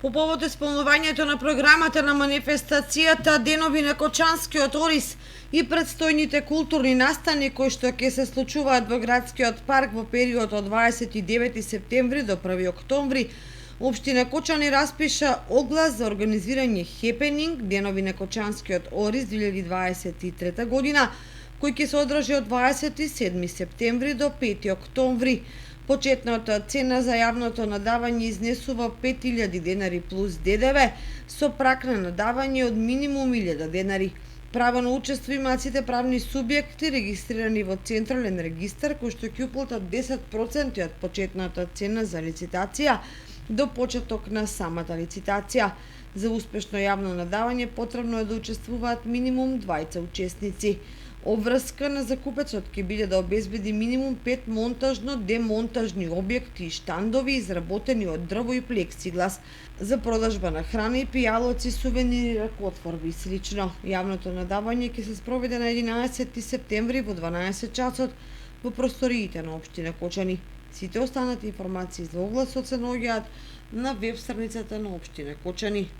По повод исполнувањето на програмата на манифестацијата Денови на Кочанскиот ориз и предстојните културни настани кои што ќе се случуваат во градскиот парк во период од 29 септември до 1 октомври, Општина Кочани распиша оглас за организирање хепенинг Денови на Кочанскиот ориз 2023 година, кој ќе се одржи од 27 септември до 5 октомври. Почетната цена за јавното надавање изнесува 5000 денари плюс ДДВ, со праг на надавање од минимум 1000 денари. Право на учество имаат сите правни субјекти регистрирани во Централен регистар, кои што ќе уплатат 10% од почетната цена за лицитација до почеток на самата лицитација. За успешно јавно надавање потребно е да учествуваат минимум 20 учесници. Обврска на закупецот ќе биде да обезбеди минимум 5 монтажно-демонтажни објекти и штандови изработени од дрво и плексиглас за продажба на храна и пијалоци, сувенири, ракотворби и слично. Јавното надавање ќе се спроведе на 11 септември во 12 часот во просториите на Општина Кочани. Сите останати информации за огласот се наоѓаат на веб страницата на Општина Кочани.